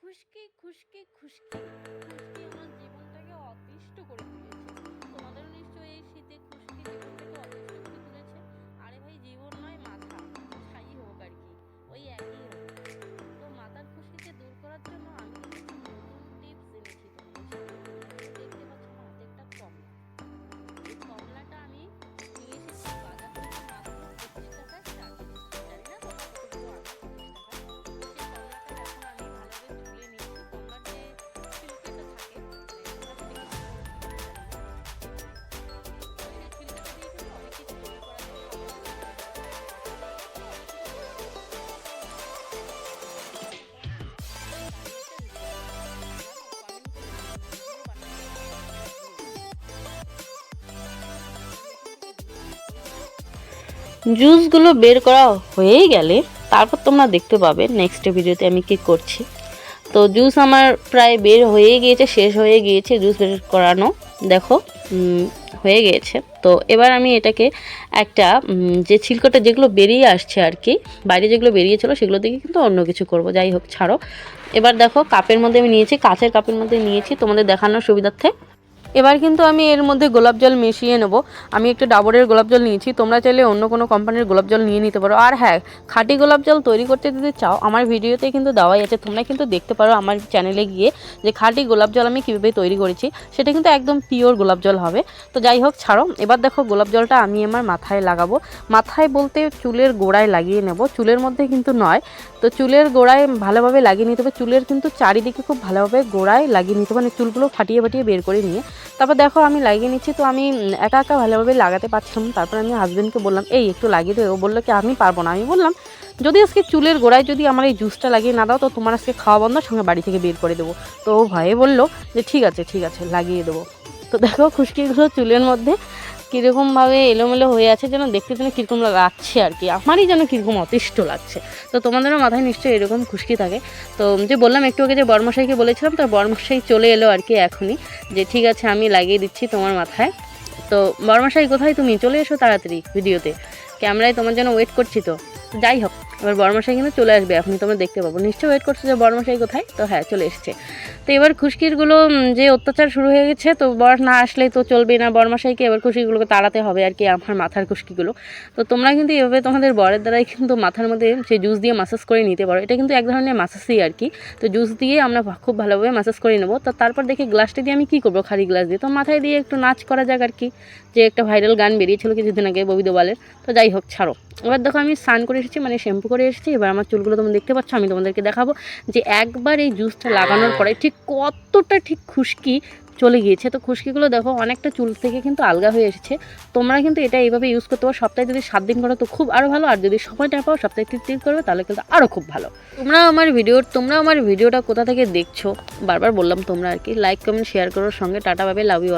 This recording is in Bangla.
খুশকি খুশকি খুশকি খুশকি আমার জীবনটাকে অতিষ্ঠ করে তুলেছে। তোমাদেরও নিশ্চয়ই এই শীতে খুশকি জীবনটাকে অতিষ্ঠ করে তুলেছে। আরে ভাই, জীবন নয়, মাথা ছাই হোক আর কি, ওই একই হোক। তো মাথার খুশকিকে দূর করার জন্য আমি কিন্তু নতুন টিপস এনেছি তোমাদের সাথে। দেখতে পাচ্ছ আমার হাতে একটা কমলা। এই কমলাটা আমি নিয়ে এসেছি বাজার থেকে মাত্র 25 টাকায় 4 পিস। জানি না তোমরা কতগুলো আনো 25 টাকা। সেই কমলাটা এখন আমি ভালোভাবে তুলে নিচ্ছি। কমলার যে ছিলকাটা থাকে, তোমরা যদি কিছু জানি না, তো সেই ছিলকাটা দিয়ে কিন্তু অনেক কিছু তৈরি করা যায়। জুসগুলো বের করা হয়েই গেলে তারপর তোমরা দেখতে পাবে নেক্সট ভিডিওতে আমি কি করছি। তো জুস আমার প্রায় বের হয়ে গিয়েছে, শেষ হয়ে গিয়েছে জুস বের করানো। দেখো হয়ে গিয়েছে। তো এবার আমি এটাকে একটা যে ছিলকটা যেগুলো বেরিয়ে আসছে আর কি, বাইরে যেগুলো বেরিয়েছিল সেগুলো থেকে কিন্তু অন্য কিছু করব। যাই হোক, ছাড়ো। এবার দেখো কাপের মধ্যে আমি নিয়েছি, কাঁচের কাপের মধ্যে নিয়েছি তোমাদের দেখানোর সুবিধার্থে। এবার কিন্তু আমি এর মধ্যে গোলাপ জল মিশিয়ে নেব। আমি একটা ডাবরের গোলাপ জল নিয়েছি, তোমরা চাইলে অন্য কোনো কোম্পানির গোলাপ জল নিয়ে নিতে পারো। আর হ্যাঁ, খাঁটি গোলাপ জল তৈরি করতে যদি চাও, আমার ভিডিওতে কিন্তু দেওয়াই আছে, তোমরা কিন্তু দেখতে পারো আমার চ্যানেলে গিয়ে যে খাঁটি গোলাপ জল আমি কীভাবে তৈরি করেছি। সেটা কিন্তু একদম পিওর গোলাপ জল হবে। তো যাই হোক, ছাড়ো। এবার দেখো গোলাপ জলটা আমি আমার মাথায় লাগাবো। মাথায় বলতে চুলের গোড়ায় লাগিয়ে নেব, চুলের মধ্যে কিন্তু নয়। তো চুলের গোড়ায় ভালোভাবে লাগিয়ে নিতে হবে, চুলের কিন্তু চারিদিকে খুব ভালোভাবে গোড়ায় লাগিয়ে নিতে হবে, মানে চুলগুলো ফাটিয়ে ফাটিয়ে বের করে নিয়ে তারপর দেখো আমি লাগিয়ে নিচ্ছি। তো আমি একা একা ভালোভাবে লাগাতে পারছিলাম। তারপর আমি হাজব্যান্ডকে বললাম, এই একটু লাগিয়ে দেবে। ও বললো কি আমি পারবো না। আমি বললাম, যদি আজকে চুলের গোড়ায় যদি আমার এই জুসটা লাগিয়ে না দাও, তো তোমার আজকে খাওয়া বন্ধ, সঙ্গে বাড়ি থেকে বের করে দেবো। তো ও ভয়ে বললো যে ঠিক আছে ঠিক আছে, লাগিয়ে দেবো। তো দেখো খুশকিগুলো চুলের মধ্যে কীরকমভাবে এলোমেলো হয়ে আছে, যেন দেখতে যেন কীরকম লাগছে আর কি, আমারই যেন কীরকম অতিষ্ঠ লাগছে। তো তোমাদেরও মাথায় নিশ্চয়ই এরকম খুশকি থাকে। তো যে বললাম একটু আগে যে বড়মশাইকে বলেছিলাম, তো বড়মশাই চলে এলো আর কি এখনই, যে ঠিক আছে আমি লাগিয়ে দিচ্ছি তোমার মাথায়। তো বড়মশাই কোথায়, তুমি চলে এসো তাড়াতাড়ি ভিডিওতে, ক্যামেরায় তোমার জন্য ওয়েট করছি। তো যাই হোক, এবার বড়মশাই কিন্তু চলে আসবে, এখনই তোমরা দেখতে পাবো। নিশ্চয়ই ওয়েট করছো যে বড়মশাই কোথায়। তো হ্যাঁ, চলে এসছে। তো এবার খুশকিরগুলো যে অত্যাচার শুরু হয়ে গেছে, তো বর না আসলে তো চলবে না, বড়মশাইকে এবার খুশকিগুলোকে তাড়াতে হবে আর কি, আমার মাথার খুশকিগুলো। তো তোমরা কিন্তু এভাবে তোমাদের বরের দ্বারাই কিন্তু মাথার মধ্যে সেই জুস দিয়ে মাসাজ করে নিতে পারো। এটা কিন্তু এক ধরনের মাসাজই আর কি। তো জুস দিয়ে আমরা খুব ভালোভাবে মাসাজ করে নেবো। তো তারপর দেখি গ্লাসটা দিয়ে আমি কী করবো, খালি গ্লাস দিয়ে তো মাথায় দিয়ে একটু নাচ করা যাক আর কি, যে একটা ভাইরাল গান বেরিয়েছিল কিছুদিন আগে ববি দেওয়ালের। তো যাই হোক, ছাড়ো। এবার দেখো আমি স্নান করে এসেছি, মানে শ্যাম্পু করে এসেছি। এবার আমার চুলগুলো তোমরা দেখতে পাচ্ছ, আমি তোমাদেরকে দেখাবো যে একবার এই জুসটা লাগানোর পরে ঠিক কতটা ঠিক খুশকি চলে গিয়েছে। তো খুশকিগুলো দেখো অনেকটা চুল থেকে কিন্তু আলগা হয়ে এসেছে। তোমরা কিন্তু এটা এইভাবে ইউজ করতে পারো। সপ্তাহে যদি 7 দিন করো তো খুব আরও ভালো, আর যদি সময় না পাও সপ্তাহে 3 দিন করবে তাহলে কিন্তু আরও খুব ভালো। তোমরা আমার ভিডিওটা কোথা থেকে দেখছো, বারবার বললাম তোমরা আর কি, লাইক কমেন্ট শেয়ার করো, সঙ্গে tata, bye bye, love you.